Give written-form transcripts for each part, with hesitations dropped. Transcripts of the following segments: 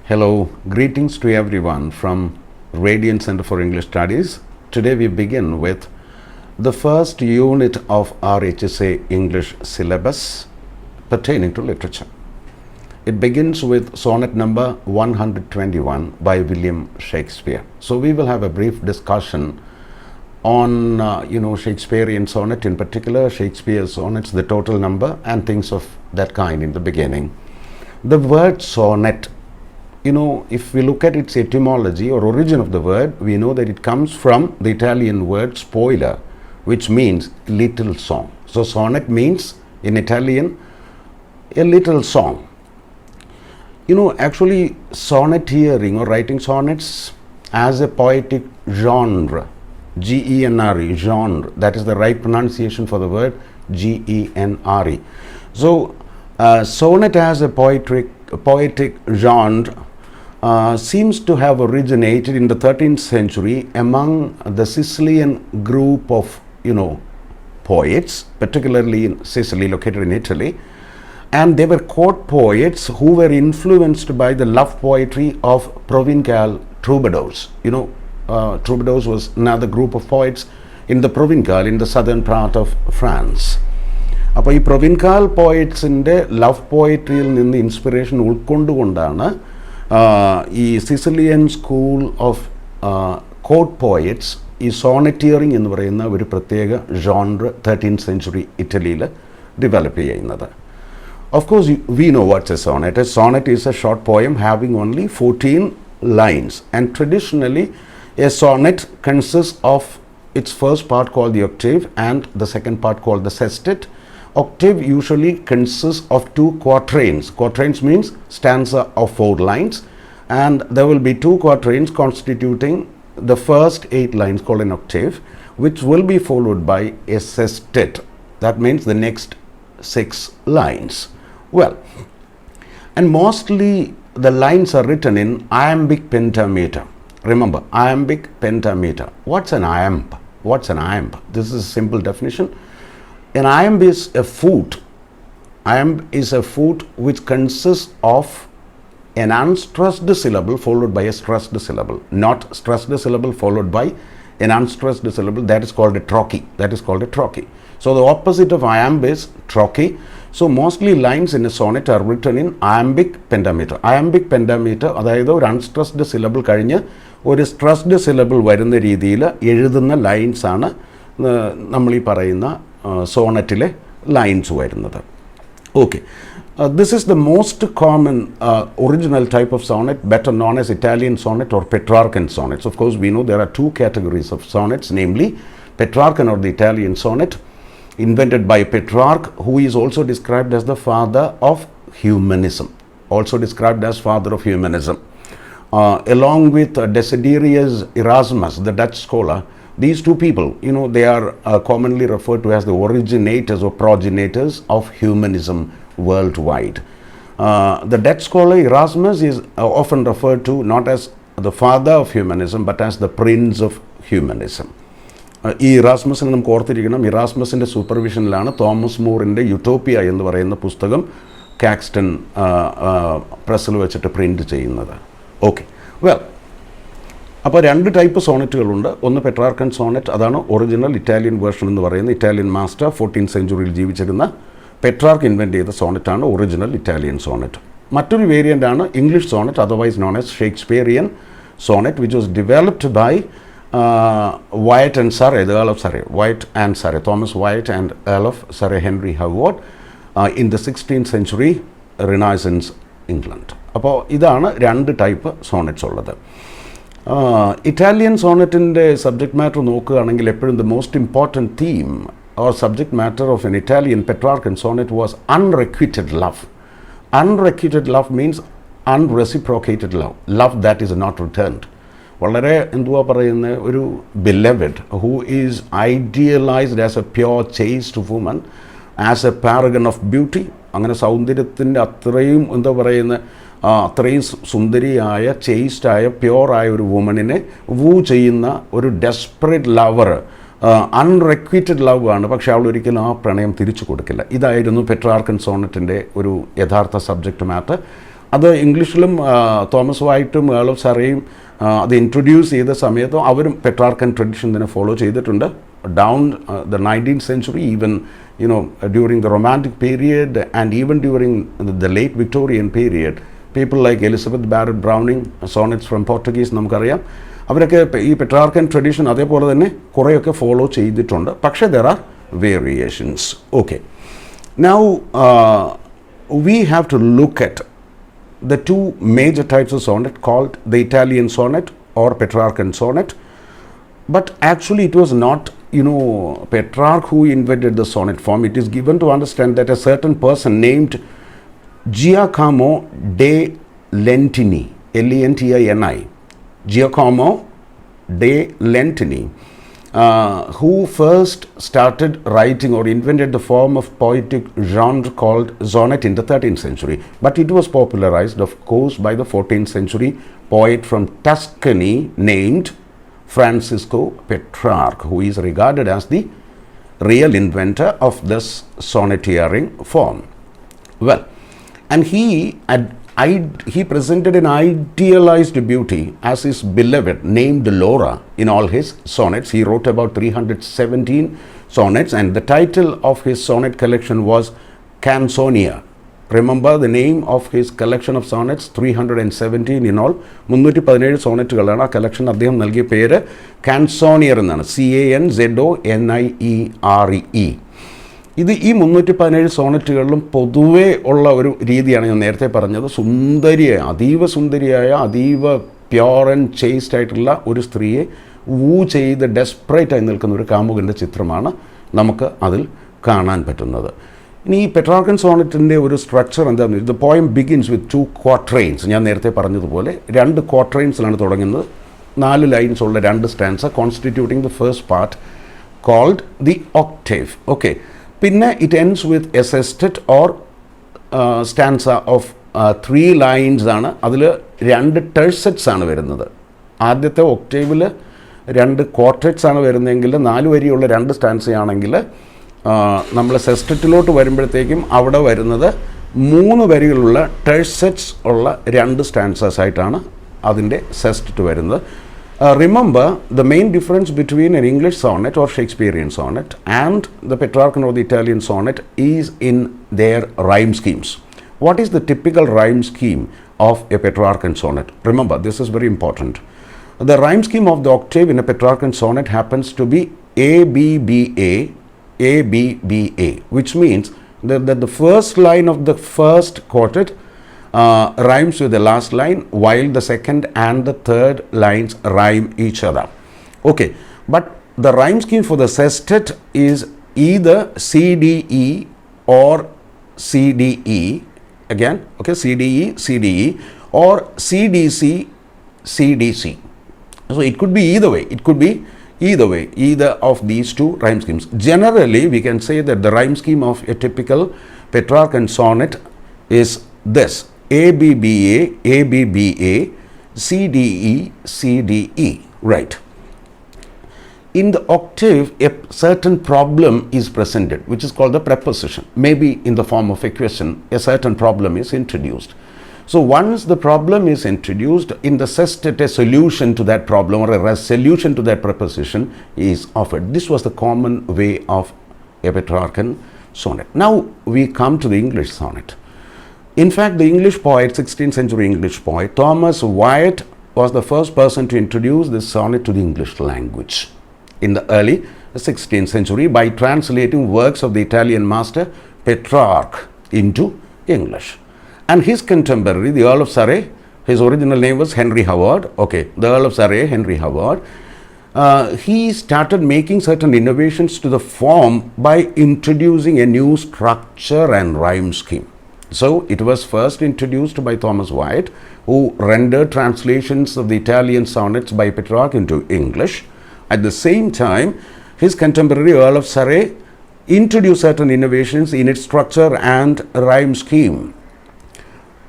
Hello, greetings to everyone from Radiant Center for English Studies. Today we begin with the first unit of our HSA English syllabus pertaining to literature. It begins with sonnet number 121 by William Shakespeare. So we will have a brief discussion on Shakespearean sonnet, in particular Shakespeare's sonnets, the total number and things of that kind in the beginning. The word sonnet, if we look at its etymology or origin of the word, we know that it comes from the Italian word spoiler, which means little song. So sonnet means in Italian a little song. Actually sonneteering or writing sonnets as a poetic genre, G-E-N-R-E, genre, that is the right pronunciation for the word G-E-N-R-E. So sonnet as a poetic genre seems to have originated in the 13th century among the Sicilian group of poets, particularly in Sicily, located in Italy, and they were court poets who were influenced by the love poetry of Provençal troubadours. Troubadours was another group of poets in the Provençal, in the southern part of France. അപ്പോൾ ഈ പ്രൊവിൻകാൽ പോയറ്റ്സിൻ്റെ love പോയട്രിയിൽ നിന്ന് inspiration ഉൾക്കൊണ്ടുകൊണ്ടാണ് ഈ Sicilian school of court poets ഈ സോണറ്റിയറിംഗ് എന്ന് പറയുന്ന ഒരു പ്രത്യേക genre 13th century ഇറ്റലിയിൽ ഡെവലപ്പ് ചെയ്യുന്നത്. Of course, we know what's a sonnet. A sonnet is a short poem having only 14 lines, and traditionally a sonnet consists of its first part called the octave and the second part called the sestet. Octave usually consists of two quatrains. Quatrains means stanza of 4 lines, and there will be 2 quatrains constituting the first 8 lines called an octave, which will be followed by a sestet. That means the next 6 lines. Well, and mostly the lines are written in iambic pentameter. Remember, iambic pentameter. What's an iamb? This is a simple definition. An iamb is a foot. Iamb is a foot which consists of an unstressed syllable followed by a stressed syllable, not stressed syllable followed by an unstressed syllable. That is called a trochee. So the opposite of iamb is trochee. So mostly lines in a sonnet are written in iambic pentameter. Iambic pentameter, അതായത് ഒരു unstressed syllable കഴിഞ്ഞ് ഒരു stressed syllable വരുന്ന രീതിയിൽ എഴുതുന്ന ലൈൻസാണ് നമ്മൾ ഈ പറയുന്ന സോണറ്റിലെ ലൈൻസ് വരുന്നത്. Okay, this is the most common original type of sonnet, better known as Italian sonnet or Petrarchan sonnets. Of course, we know there are 2 categories of sonnets, namely Petrarchan or the Italian sonnet, invented by Petrarch, who is also described as the father of humanism. Along with Desiderius Erasmus, the Dutch scholar, these 2 people, they are commonly referred to as the originators or progenitors of humanism worldwide. The Dutch scholar Erasmus is often referred to not as the father of humanism, but as the prince of humanism. ഈ ഇറാസ്മസിനെ നമുക്ക് ഓർത്തിരിക്കണം, ഇറാസ്മസിൻ്റെ സൂപ്പർവിഷനിലാണ് Thomas മൂറിൻ്റെ യുട്ടോപ്പിയ എന്ന് പറയുന്ന പുസ്തകം Caxton പ്രസ്സിൽ വെച്ചിട്ട് print ചെയ്യുന്നത്. Okay, well, അപ്പോൾ 2 type സോണറ്റുകളുണ്ട്. ഒന്ന് പെട്രാർക്കൻ സോണറ്റ്, അതാണ് ഒറിജിനൽ ഇറ്റാലിയൻ വേർഷൻ എന്ന് പറയുന്നത്. ഇറ്റാലിയൻ മാസ്റ്റർ 14th സെഞ്ച്വറിയിൽ ജീവിച്ചിരുന്ന പെട്രാർക്ക് ഇൻവെൻറ്റ് ചെയ്ത സോണറ്റാണ് ഒറിജിനൽ ഇറ്റാലിയൻ സോണറ്റ്. മറ്റൊരു വേരിയൻ്റാണ് English sonnet, otherwise known as Shakespearean sonnet, which was developed by Wyatt and Surrey, the Earl of Surrey, Thomas Wyatt and Earl of Surrey Henry Howard in the 16th century Renaissance England. അപ്പോൾ ഇതാണ് 2 type sonnets ഉള്ളത്. Italian സോണറ്റിൻ്റെ subject matter നോക്കുകയാണെങ്കിൽ എപ്പോഴും the most important theme or subject matter of an Italian Petrarchan sonnet was unrequited love. Unrequited love means unreciprocated love that is not returned. വളരെ പറയുന്ന ഒരു beloved who is idealised as a pure chaste woman, as a paragon of beauty. അങ്ങനെ സൗന്ദര്യത്തിൻ്റെ അത്രയും അത്രയും സുന്ദരിയായ, ചേസ്റ്റായ, പ്യോറായ ഒരു വുമണിനെ woo ചെയ്യുന്ന ഒരു ഡെസ്പറേറ്റ് ലവർ. അൺറെക്വിറ്റഡ് ലവ് ആണ്, പക്ഷേ അവൾ ഒരിക്കലും ആ പ്രണയം തിരിച്ചു കൊടുക്കില്ല. ഇതായിരുന്നു പെട്രാർക്കൻ സോണറ്റിൻ്റെ ഒരു യഥാർത്ഥ സബ്ജക്റ്റ് മാറ്റർ. അത് ഇംഗ്ലീഷിലും തോമസ് വൈറ്റും ഏൾ ഓഫ് സറേയും അത് ഇൻട്രൊഡ്യൂസ് ചെയ്ത സമയത്തും അവരും പെട്രാർക്കൻ ട്രഡീഷൻ തന്നെ ഫോളോ ചെയ്തിട്ടുണ്ട്. Down the 19th century, even during the Romantic period and even during the late Victorian period, people like Elizabeth Barrett Browning, sonnets from Portuguese നമുക്കറിയാം, അവരൊക്കെ ഈ പെട്രാർക്കൻ ട്രഡീഷൻ അതേപോലെ തന്നെ കുറേയൊക്കെ ഫോളോ ചെയ്തിട്ടുണ്ട്. പക്ഷേ there are variations. Okay. Now we have to look at the two major types of sonnet called the Italian sonnet or Petrarchan sonnet. But actually it was not Petrarch who invented the sonnet form. It is given to understand that a certain person named Giacomo de Lentini, Lentini, Giacomo de Lentini, who first started writing or invented the form of poetic genre called sonnet in the 13th century. But it was popularized, of course, by the 14th century poet from Tuscany named Francisco Petrarch, who is regarded as the real inventor of this sonneteering form. Well, and he presented an idealized beauty as his beloved named Laura in all his sonnets. He wrote about 317 sonnets, and the title of his sonnet collection was Canzonia. Remember the name of his collection of sonnets, 317 in all. 317 സോണറ്റുകളാണ്. ആ collection അദ്ദേഹം നൽകിയ പേര് കാൻസോണിയർ എന്നാണ്. CANZONIERE. ഇത് ഈ 317 സോണറ്റുകളിലും പൊതുവേ ഉള്ള ഒരു രീതിയാണ് ഞാൻ നേരത്തെ പറഞ്ഞത്. അതീവ സുന്ദരിയായ, അതീവ പ്യോർ ആൻഡ് ചേസ്റ്റ് ആയിട്ടുള്ള ഒരു സ്ത്രീയെ ചെയ്ത് ഡെസ്പറേറ്റായി നിൽക്കുന്ന ഒരു കാമുകൻ്റെ ചിത്രമാണ് നമുക്ക് അതിൽ കാണാൻ പറ്റുന്നത്. ഇനി ഈ പെട്രാർക്കൻ സോണറ്റിൻ്റെ ഒരു സ്ട്രക്ചർ എന്താണെന്ന് വെച്ചാൽ, the poem begins with 2 quatrains. ഞാൻ നേരത്തെ പറഞ്ഞതുപോലെ 2 quatrainsiലാണ് തുടങ്ങുന്നത്. 4 ലൈൻസ് ഉള്ള 2 stanza constituting the first part called the octave. Okay. പിന്നെ it ends with a sestet or stanza of 3 lines ആണ്. അതിൽ 2 ടെഴ്സെറ്റ്സ് ആണ് വരുന്നത്. ആദ്യത്തെ ഒക്ടേവിൽ 2 ക്വാർട്ടറ്റ്സ് ആണ് വരുന്നതെങ്കിൽ 4 വരിയുള്ള 2 സ്റ്റാൻസയാണെങ്കിൽ നമ്മൾ സെസ്റ്ററ്റിലോട്ട് വരുമ്പോഴത്തേക്കും അവിടെ വരുന്നത് 3 വരികളുള്ള ടെഴ്സെറ്റ്സ് ഉള്ള 2 സ്റ്റാൻസസ് ആയിട്ടാണ് അതിൻ്റെ സെസ്റ്ററ്റ് വരുന്നത്. Remember, the main difference between an English sonnet or Shakespearean sonnet and the Petrarchan or the Italian sonnet is in their rhyme schemes. What is the typical rhyme scheme of a Petrarchan sonnet? Remember, this is very important. The rhyme scheme of the octave in a Petrarchan sonnet happens to be ABBA, ABBA, which means that the first line of the first quartet rhymes with the last line, while the second and the third lines rhyme each other. Okay, but the rhyme scheme for the sestet is either CDE or CDE, again, okay, CDE, CDE, or CDC, CDC. So it could be either way. It could be either of these 2 rhyme schemes. Generally, we can say that the rhyme scheme of a typical Petrarchan sonnet is this: ABBA, ABBA, CDE, CDE. Right. In the octave, a certain problem is presented, which is called the preposition. Maybe in the form of a question, a certain problem is introduced. So once the problem is introduced, in the sestet, a solution to that problem or a resolution to that preposition is offered. This was the common way of a Petrarchan sonnet. Now we come to the English sonnet. In fact, the English poet, 16th century English poet, Thomas Wyatt, was the first person to introduce this sonnet to the English language in the early 16th century by translating works of the Italian master Petrarch into English. And his contemporary, the Earl of Surrey, his original name was Henry Howard. Okay, the Earl of Surrey, Henry Howard, he started making certain innovations to the form by introducing a new structure and rhyme scheme. So it was first introduced by Thomas Wyatt, who rendered translations of the Italian sonnets by Petrarch into English. At the same time, his contemporary Earl of Surrey introduced certain innovations in its structure and rhyme scheme.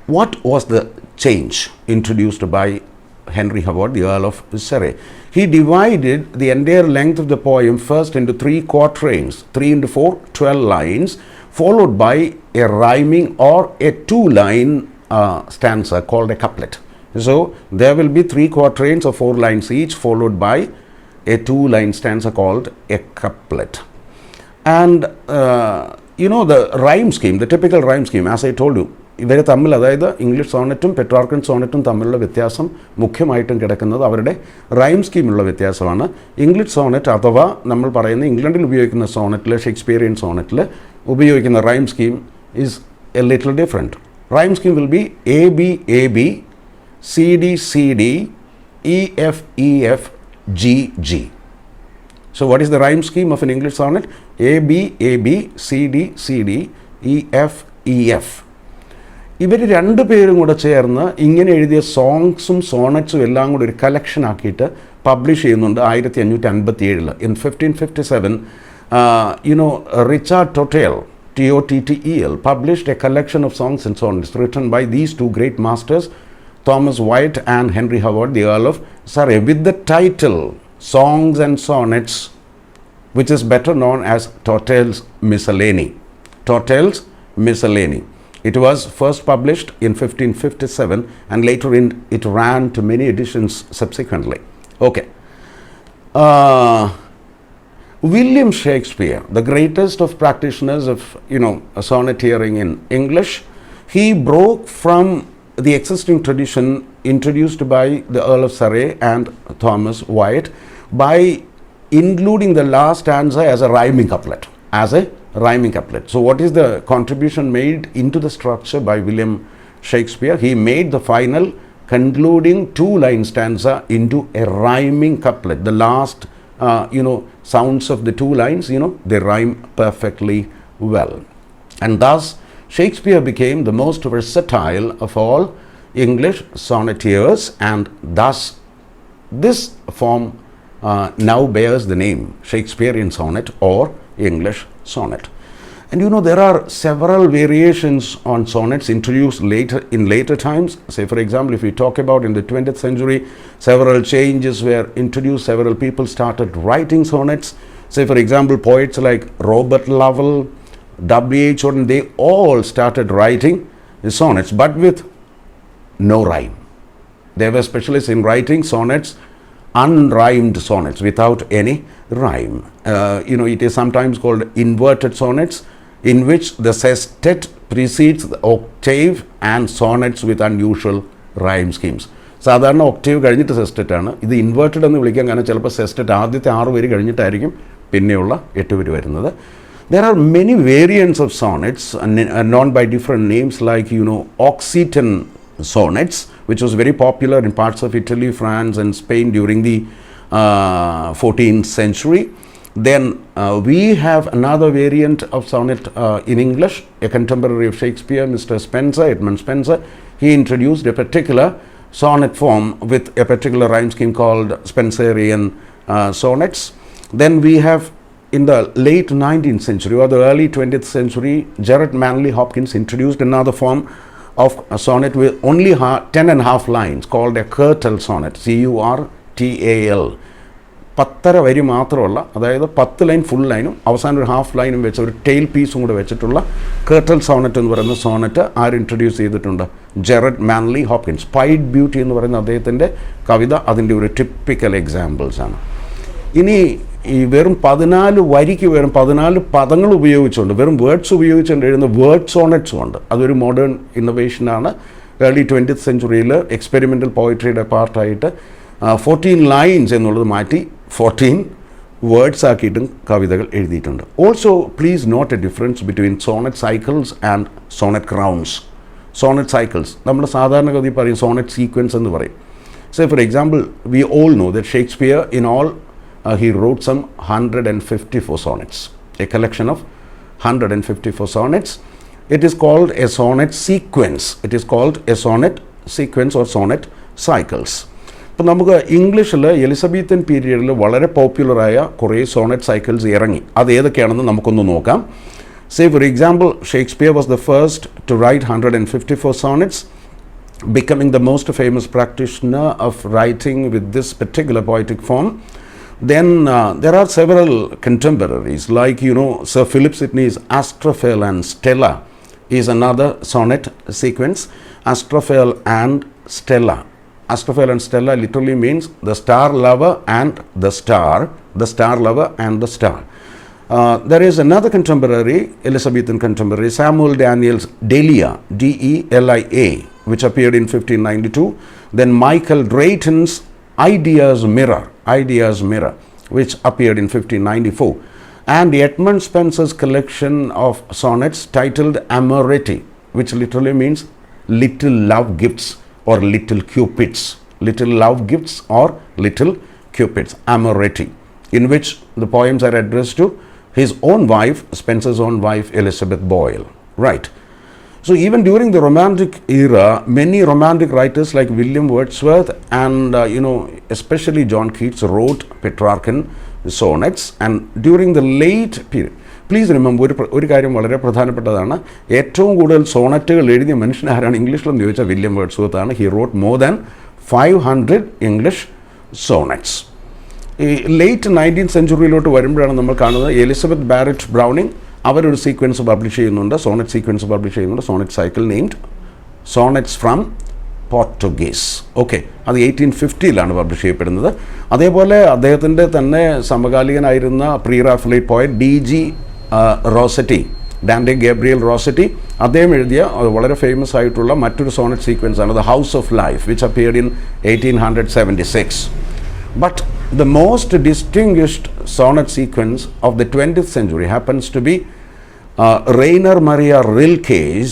What was the change introduced by Henry Howard, the Earl of Surrey? He divided the entire length of the poem first into 3 quatrains, 3 into 4, 12 lines, followed by a rhyming or a 2-line stanza called a couplet. So there will be 3 quatrains of 4 lines each, followed by a 2-line stanza called a couplet. And the rhyme scheme, the typical rhyme scheme, as I told you, ഇവരെ തമ്മിൽ, അതായത് English സോണറ്റും Petrarchan സോണറ്റും തമ്മിലുള്ള വ്യത്യാസം മുഖ്യമായിട്ടും കിടക്കുന്നത് അവരുടെ rhyme സ്കീമിലുള്ള വ്യത്യാസമാണ്. English Sonet അഥവാ നമ്മൾ പറയുന്ന ഇംഗ്ലണ്ടിൽ ഉപയോഗിക്കുന്ന സോണറ്റിൽ, ഷേക്സ്പിയറിയൻ സോണറ്റിൽ ഉപയോഗിക്കുന്ന rhyme scheme is A little different. Rhyme scheme will be A B A B, C D C D, E F E F, G G. So what is the rhyme scheme of an English sonnet? A B A B, C D C D, E F E F. ഇവർ 2 പേരും കൂടെ ചേർന്ന് ഇങ്ങനെ എഴുതിയ സോങ്സും സോണറ്റ്സും എല്ലാം കൂടി ഒരു collection ആക്കിയിട്ട് പബ്ലിഷ് ചെയ്യുന്നുണ്ട് 1557. In 1557, Richard Tottel, Tottel, published a collection of songs and sonnets written by these 2 great masters, Thomas Wyatt and Henry Howard, the Earl of Surrey, with the title Songs and Sonnets, which is better known as Tottel's Miscellany. Tottel's Miscellany. It was first published in 1557 and later it ran to many editions subsequently. Okay. William Shakespeare, the greatest of practitioners of sonneteering in English, he broke from the existing tradition introduced by the Earl of Surrey and Thomas Wyatt by including the last stanza as a rhyming couplet. So what is the contribution made into the structure by William Shakespeare? He made the final concluding 2-line stanza into a rhyming couplet. The last sounds of the 2 lines, they rhyme perfectly well. And thus Shakespeare became the most versatile of all English sonnetteers, and thus this form now bears the name Shakespearean sonnet or English sonnet. And there are several variations on sonnets introduced in later times. Say for example, if we talk about in the 20th century, several changes were introduced, several people started writing sonnets. Say for example, poets like Robert Lovell, W.H. Auden, they all started writing the sonnets, but with no rhyme. They were specialists in writing sonnets, unrhymed sonnets without any rhyme. It is sometimes called inverted sonnets, in which the sestet precedes the octave, and sonnets with unusual rhyme schemes. സാധാരണ Octave കഴിഞ്ഞിട്ട് സെസ്റ്ററ്റ് ആണ്. ഇത് inverted എന്ന് വിളിക്കാൻ കാരണം ചിലപ്പോൾ സെസ്റ്ററ്റ് ആദ്യത്തെ 6 വരി കഴിഞ്ഞിട്ടായിരിക്കും പിന്നെയുള്ള 8 വരി വരുന്നത്. There are many variants of sonnets known by different names, like Occitan sonnets, which was very popular in parts of Italy, France and Spain during the 14th century. Then we have another variant of sonnet in English. A contemporary of Shakespeare, Mr. Spencer, Edmund Spencer, he introduced a particular sonnet form with a particular rhyme scheme called Spenserian sonnets. Then we have, in the late 19th century or the early 20th century, Gerard Manley Hopkins introduced another form of a sonnet with only 10.5 lines called a curtal sonnet, Curtal. 10 വരി മാത്രമല്ല, അതായത് 10 line full ലൈനും അവസാനം ഒരു half ലൈനും വെച്ച് ഒരു tail പീസും കൂടെ വെച്ചിട്ടുള്ള കേർട്ടൽ സോണറ്റ് എന്ന് പറയുന്ന സോണറ്റ് ആര് ഇൻട്രൊഡ്യൂസ് ചെയ്തിട്ടുണ്ട്? Jared Manley Hopkins. Pied beauty എന്ന് പറയുന്ന അദ്ദേഹത്തിൻ്റെ കവിത അതിൻ്റെ ഒരു ടിപ്പിക്കൽ എക്സാമ്പിൾസാണ്. ഇനി ഈ വെറും 14 വരിക്ക് വെറും 14 പദങ്ങൾ ഉപയോഗിച്ചുകൊണ്ട്, വെറും വേർഡ്സ് ഉപയോഗിച്ചുകൊണ്ട് എഴുതുന്ന വേർഡ് സോണറ്റ്സും ഉണ്ട്. അതൊരു മോഡേൺ ഇന്നോവേഷനാണ്. ഏർലി 20th സെഞ്ച്വറിയിൽ എക്സ്പെരിമെൻ്റൽ പോയിട്രിയുടെ പാർട്ടായിട്ട് 14 ലൈൻസ് എന്നുള്ളത് മാറ്റി 14 വേർഡ്സ് ആക്കിയിട്ടും കവിതകൾ എഴുതിയിട്ടുണ്ട്. Also please note a difference between sonnet cycles and sonnet crowns. Sonnet cycles നമ്മൾ സാധാരണഗതി പറയും സോണറ്റ് സീക്വൻസ് എന്ന് പറയും. So for example, we all know that Shakespeare in all he wrote some 154 sonnets, a collection of 154 sonnets. It is called a sonnet sequence. It is called a sonnet sequence or sonnet cycles. അപ്പോൾ നമുക്ക് ഇംഗ്ലീഷിൽ Elizabethan പീരിയഡിൽ വളരെ പോപ്പുലറായ കുറേ Sonet cycles ഇറങ്ങി. അത് ഏതൊക്കെയാണെന്ന് നമുക്കൊന്ന് നോക്കാം. Say for example, Shakespeare was the first to write 154 sonnets, becoming the most famous practitioner of writing with this particular poetic form. Then there are several contemporaries, like Sir Philip Sidney's Astrophel and Stella is another sonnet sequence. Astrophel and Stella. Astrophel and Stella literally means the star lover and the star lover and the star. There is another contemporary, Elizabethan contemporary, Samuel Daniel's Delia, Delia, which appeared in 1592. Then Michael Drayton's Ideas Mirror, which appeared in 1594. And Edmund Spenser's collection of sonnets titled Amoretti, which literally means little love gifts or little cupids. Little love gifts or little cupids, Amoretti, in which the poems are addressed to his own wife, Spenser's own wife, Elizabeth Boyle. Right. So even during the Romantic era, many romantic writers like William Wordsworth and especially John Keats wrote Petrarchan sonnets. And during the late period, please remember ഒരു കാര്യം വളരെ പ്രധാനപ്പെട്ടതാണ്. ഏറ്റവും കൂടുതൽ സോണറ്റുകൾ എഴുതിയ മനുഷ്യൻ ആരാണ് ഇംഗ്ലീഷിലെന്ന് ചോദിച്ചാൽ വില്യം വേർഡ്സ്വർത്ത് ആണ്. He wrote more than 500 English sonnets. ഈ ലേറ്റ് 19th സെഞ്ച്വറിയിലോട്ട് വരുമ്പോഴാണ് നമ്മൾ കാണുന്നത് എലിസബത്ത് ബാരറ്റ് ബ്രൗണിംഗ് അവരൊരു സീക്വൻസ് പബ്ലിഷ് ചെയ്യുന്നുണ്ട്, സോണറ്റ് സീക്വൻസ് പബ്ലിഷ് ചെയ്യുന്നുണ്ട്, sonnet cycle named sonnets from Portuguese. Okay, അത് 1850 പബ്ലിഷ് ചെയ്യപ്പെടുന്നത്. അതേപോലെ അദ്ദേഹത്തിൻ്റെ തന്നെ സമകാലികനായിരുന്ന pre Raphaelite poet DG Rossetti, Dante Gabriel Rossetti, അദ്ദേഹം എഴുതിയ വളരെ ഫേമസ് ആയിട്ടുള്ള മറ്റൊരു സോണറ്റ് സീക്വൻസ് ആണ് the house of life, which appeared in 1876. But the most distinguished sonnet sequence of the 20th century happens to be Rainer Maria Rilke's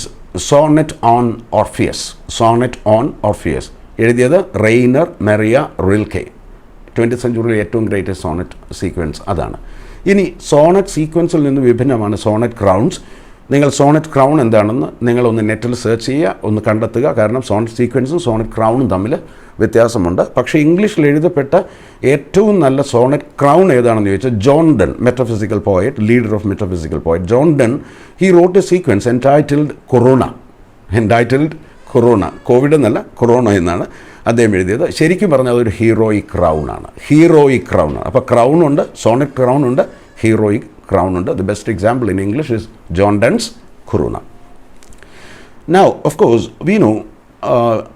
Sonnet on Orpheus. Sonnet on Orpheus. എഴുതിയത് Reiner Maria റിൽക്കെ. 20th century ഏറ്റവും greatest Sonet sequence അതാണ്. ഇനി Sonet സീക്വൻസിൽ നിന്ന് വിഭിന്നമാണ് Sonet crowns. നിങ്ങൾ Sonet crown എന്താണെന്ന് നിങ്ങളൊന്ന് നെറ്റിൽ search ചെയ്യുക, ഒന്ന് കണ്ടെത്തുക. കാരണം സോണറ്റ് സീക്വൻസും സോണറ്റ് ക്രൗണും തമ്മിൽ വ്യത്യാസമുണ്ട്. പക്ഷേ ഇംഗ്ലീഷിൽ എഴുതപ്പെട്ട ഏറ്റവും നല്ല സോണറ്റ് ക്രൗൺ ഏതാണെന്ന് ചോദിച്ചാൽ John done, metaphysical poet, leader of metaphysical poet John done, he wrote a sequence entitled corona. Covid എന്നല്ല, കൊറോണ എന്നാണ് അദ്ദേഹം എഴുതിയത്. ശരിക്കും പറഞ്ഞാൽ അതൊരു ഹീറോയിക് ക്രൗൺ ആണ്. അപ്പോൾ ക്രൗൺ ഉണ്ട്, സോണറ്റ് ക്രൗൺ ഉണ്ട്, heroic crown under. The best example in English is John Donne's Corona. Now, of course, we know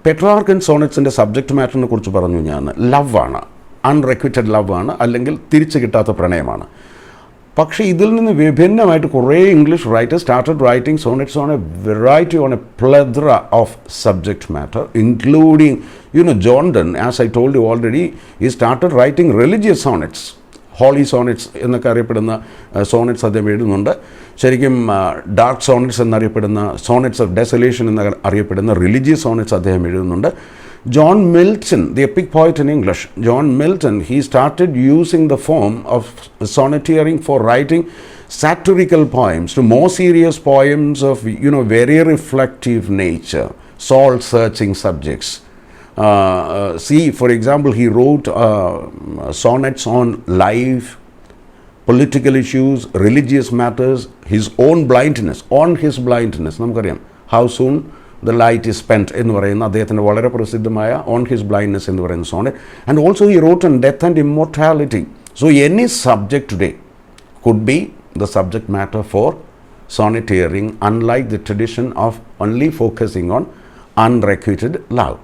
Petrarchan sonnets in the subject matter ne kurichu paranju njan love aanu, unrequited love aanu, അല്ലെങ്കിൽ തിരിച്ചു കിട്ടാത്ത പ്രണയമാണ്. പക്ഷേ ഇതിൽ നിന്ന് വിഭിന്നമായിട്ട് കുറേ English writers started writing sonnets on a variety, on a plethora of subject matter, including John Donne, as I told you already, ഈ started writing religious sonnets, holy sonnets എന്നൊക്കെ അറിയപ്പെടുന്ന സോണറ്റ്സ് അദ്ദേഹം എഴുതുന്നുണ്ട്. ശരിക്കും ഡാർക്ക് സോണറ്റ്സ് എന്നറിയപ്പെടുന്ന, sonnets of desolation എന്ന് അറിയപ്പെടുന്ന religious sonnets അദ്ദേഹം എഴുതുന്നുണ്ട്. John Milton, the epic poet in English, John Milton, he started using the form of sonneteering for writing satirical poems to more serious poems of very reflective nature, soul-searching subjects. See, for example, he wrote sonnets on life, political issues, religious matters, his own blindness, നമുക്കറിയാം how soon the light is spent എന്ന് പറയുന്ന അദ്ദേഹത്തിൻ്റെ വളരെ പ്രസിദ്ധമായ on his blindness എന്ന് പറയുന്ന sonnet. And also he wrote on death and immortality. So any subject today could be the subject matter for sonneteering, unlike the tradition of only focusing on unrequited love.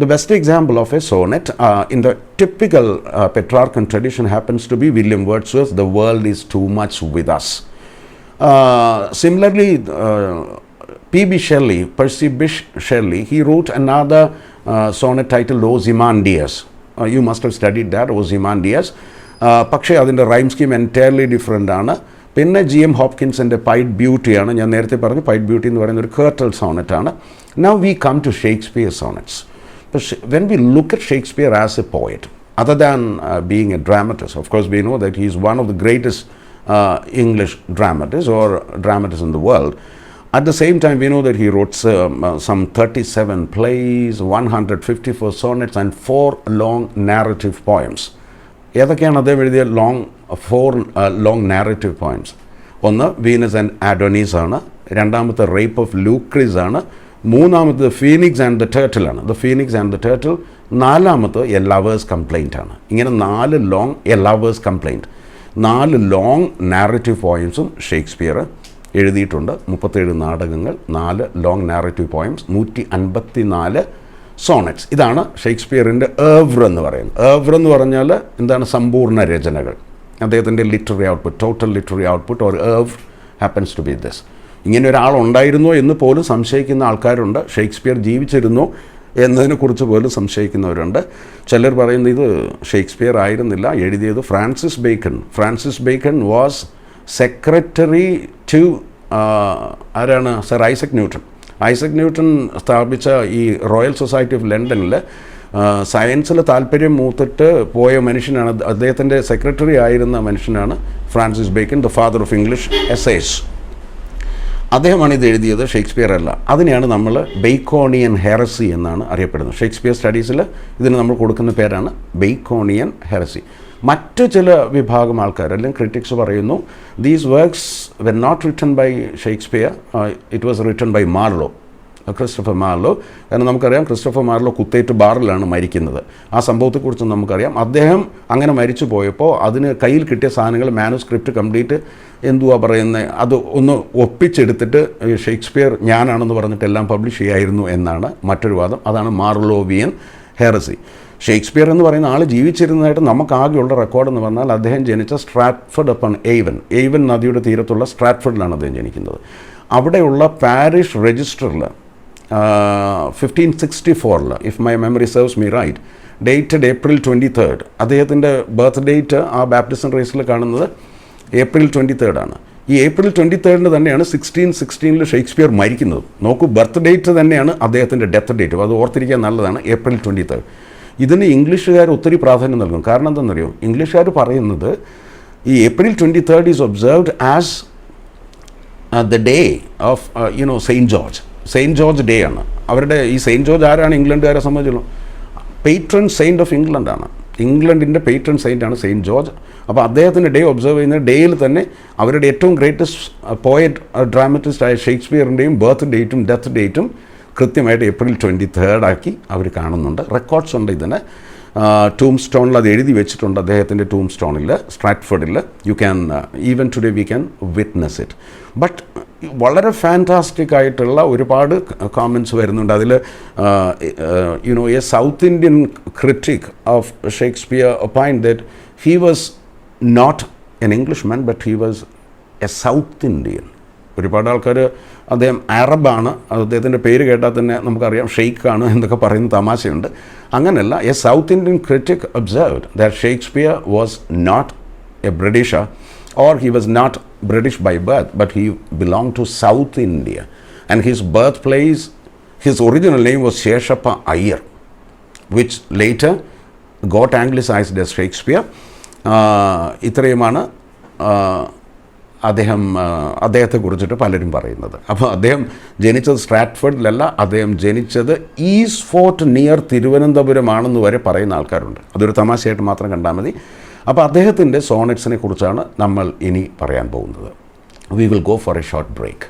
The best example of a sonnet in the typical Petrarchan tradition happens to be William Wordsworth's The World is Too Much With Us. Similarly, Percy Bysshe Shelley, he wrote another sonnet titled Ozymandias. You must have studied that, Ozymandias. പക്ഷേ അതിൻ്റെ rhyme scheme entirely different ആണ്. പിന്നെ GM ഹോപ്കിൻസിൻ്റെ pied ബ്യൂട്ടിയാണ്. ഞാൻ നേരത്തെ പറഞ്ഞു pied beauty എന്ന് പറയുന്ന ഒരു കേർട്ടൽ സോണറ്റ് ആണ്. Now we come to Shakespeare sonnets. When we look at Shakespeare as a poet, other than being a dramatist, of course we know that he is one of the greatest English dramatists or dramatists in the world. At the same time, we know that he wrote some 37 plays, 154 sonnets and 4 long narrative poems. ഏതൊക്കെയാണ് അദ്ദേഹം എഴുതിയ four long narrative poems? ഒന്ന് Venus and Adonis ആണ്, രണ്ടാമത്തെ rape of Lucrece ആണ്, മൂന്നാമത്തെ phoenix and the turtle ആണ്, the phoenix and the turtle, നാലാമത്തെ എ ലവേഴ്സ് കംപ്ലൈൻറ്റ് ആണ്. ഇങ്ങനെ 4 long a lover's complaint, 4 long narrative പോയിംസും ഷേക്സ്പിയർ എഴുതിയിട്ടുണ്ട്. 37 നാടകങ്ങൾ, 4 ലോങ് നാരറ്റീവ് പോയംസ്, 154 സോണറ്റ്സ്. ഇതാണ് ഷേക്സ്പിയറിൻ്റെ ഏവ്ര എന്ന് പറയുന്നത്. ഏവ്ര എന്ന് പറഞ്ഞാൽ എന്താണ്? സമ്പൂർണ്ണ രചനകൾ. അദ്ദേഹത്തിൻ്റെ literary output, total literary output or ever happens to be this. ഇങ്ങനെ ഒരാളുണ്ടായിരുന്നോ എന്ന് പോലും സംശയിക്കുന്ന ആൾക്കാരുണ്ട്. ഷേക്സ്പിയർ ജീവിച്ചിരുന്നോ എന്നതിനെക്കുറിച്ച് പോലും സംശയിക്കുന്നവരുണ്ട്. ചിലർ പറയുന്നത് ഇത് ഷേക്സ്പിയർ ആയിരുന്നില്ല, എഴുതിയത് Francis Bacon. Francis Bacon was secretary to ആരാണ്? Sir Isaac Newton. Isaac Newton സ്ഥാപിച്ച ഈ റോയൽ സൊസൈറ്റി ഓഫ് ലണ്ടനിൽ സയൻസിൽ താല്പര്യം മൂത്തിട്ട് പോയ മനുഷ്യനാണ്. അദ്ദേഹത്തിൻ്റെ സെക്രട്ടറി ആയിരുന്ന മനുഷ്യനാണ് Francis bacon, the father of English essays. അദ്ദേഹമാണ് ഇത് എഴുതിയത്, ഷേക്സ്പിയർ അല്ല. അതിനെയാണ് നമ്മൾ ബേക്കോണിയൻ ഹെറസി എന്നാണ് അറിയപ്പെടുന്നത്. ഷേക്സ്പിയർ സ്റ്റഡീസിൽ ഇതിന് നമ്മൾ കൊടുക്കുന്ന പേരാണ് ബേക്കോണിയൻ ഹെറസി. മറ്റ് ചില വിഭാഗം ആൾക്കാർ അല്ലെങ്കിൽ ക്രിറ്റിക്സ് പറയുന്നു these works were not written by Shakespeare, it was written by Marlowe, Christopher Marlowe. കാരണം നമുക്കറിയാം ക്രിസ്റ്റഫർ മാർലോ കുത്തേറ്റ് ബാറിലാണ് മരിക്കുന്നത്. ആ സംഭവത്തെക്കുറിച്ച് നമുക്കറിയാം. അദ്ദേഹം അങ്ങനെ മരിച്ചു പോയപ്പോൾ അതിന് കയ്യിൽ കിട്ടിയ സാധനങ്ങൾ, മാനുസ്ക്രിപ്റ്റ് കംപ്ലീറ്റ് എന്തുവാ പറയുന്നത്, അത് ഒന്ന് ഒപ്പിച്ചെടുത്തിട്ട് ഷേക്സ്പിയർ ഞാനാണെന്ന് പറഞ്ഞിട്ട് എല്ലാം പബ്ലിഷ് ചെയ്യായിരുന്നു എന്നാണ് മറ്റൊരു വാദം. അതാണ് മാർലോവിയൻ ഹെറസി. ഷേക്സ്പിയർ എന്ന് പറയുന്ന ആൾ ജീവിച്ചിരുന്നതായിട്ട് നമുക്കാകെയുള്ള റെക്കോർഡ് എന്ന് പറഞ്ഞാൽ അദ്ദേഹം ജനിച്ച സ്ട്രാറ്റ്ഫോർഡ് അപ്പോൺ ഏവൻ, ഏവൻ നദിയുടെ തീരത്തുള്ള സ്ട്രാറ്റ്ഫോർഡിലാണ് അദ്ദേഹം ജനിക്കുന്നത്. അവിടെയുള്ള പാരിഷ് രജിസ്റ്ററിൽ 1564 if my memory serves me right, dated April 23, അദ്ദേഹത്തിൻ്റെ ബർത്ത് ഡേറ്റ് ആ ബാപ്റ്റിസം റേസിൽ കാണുന്നത് April 23 ആണ്. ഈ April 23 തന്നെയാണ് 1616 ഷേക്സ്പിയർ മരിക്കുന്നത്. നോക്കൂ, ബർത്ത് ഡേറ്റ് തന്നെയാണ് അദ്ദേഹത്തിൻ്റെ ഡെത്ത് ഡേറ്റ്. അത് ഓർത്തിരിക്കാൻ നല്ലതാണ്, April 23. ഇതിന് ഇംഗ്ലീഷുകാർ ഒത്തിരി പ്രാധാന്യം നൽകും. കാരണം എന്താണെന്നറിയോ? ഇംഗ്ലീഷുകാർ പറയുന്നത് ഈ April 23 is observed as the day of Saint George. Saint George day ആണ് അവരുടെ. ഈ സെയിൻറ്റ് ജോർജ് ആരാണ്? ഇംഗ്ലണ്ടുകാരെ സംബന്ധിച്ചുള്ളൂ പേട്രൺ സെയിൻറ്റ് ഓഫ് ഇംഗ്ലണ്ടാണ്. ഇംഗ്ലണ്ടിൻ്റെ പേട്രൺ സെയിൻ്റാണ് സെയിൻറ്റ് ജോർജ്. അപ്പോൾ അദ്ദേഹത്തിൻ്റെ ഡേ ഒബ്സർവ് ചെയ്യുന്ന ഡേയിൽ തന്നെ അവരുടെ ഏറ്റവും ഗ്രേറ്റസ്റ്റ് പോയറ്റ് ഡ്രാമറ്റിസ്റ്റ് ആയ ഷേക്സ്പിയറിൻ്റെയും ബർത്ത് ഡേറ്റും ഡെത്ത് ഡേറ്റും കൃത്യമായിട്ട് April 23 ആക്കി അവർ കാണുന്നുണ്ട്. റെക്കോർഡ്സ് ഉണ്ട് ഇതിന്. ടൂം സ്റ്റോണിൽ അത് എഴുതി വെച്ചിട്ടുണ്ട്, അദ്ദേഹത്തിൻ്റെ ടൂം സ്റ്റോണിൽ സ്ട്രാറ്റ്ഫോർഡിൽ. You can even today we can witness it. But വളരെ ഫാൻറ്റാസ്റ്റിക് ആയിട്ടുള്ള ഒരുപാട് കോമൻറ്റ്സ് വരുന്നുണ്ട്. അതിൽ a South Indian critic of Shakespeare opined that he was not an English man but he was a South Indian. ഒരുപാട് ആൾക്കാർ അദ്ദേഹം അറബാണ്, അദ്ദേഹത്തിൻ്റെ പേര് കേട്ടാൽ തന്നെ നമുക്കറിയാം ഷെയ്ഖാണ് എന്നൊക്കെ പറയുന്ന തമാശയുണ്ട്. അങ്ങനെയല്ല, a South Indian critic observed that Shakespeare was not a Britisher or he was not British by birth, but he belonged to South India, and his birthplace, his original name was Sheshappa Iyer, which later got anglicized as Shakespeare. ഇത്രയുമാണ് അദ്ദേഹത്തെക്കുറിച്ചിട്ട് പലരും പറയുന്നത്. അപ്പോൾ അദ്ദേഹം ജനിച്ചത് സ്ട്രാറ്റ്ഫോർഡിലല്ല, അദ്ദേഹം ജനിച്ചത് east fort near തിരുവനന്തപുരമാണെന്ന് വരെ പറയുന്ന ആൾക്കാരുണ്ട്. അതൊരു തമാശയായിട്ട് മാത്രം കണ്ടാൽ മതി. അപ്പോൾ അദ്ദേഹത്തിൻ്റെ സോണറ്റ്സിനെ കുറിച്ചാണ് നമ്മൾ ഇനി പറയാൻ പോകുന്നത്. We will go for a short break.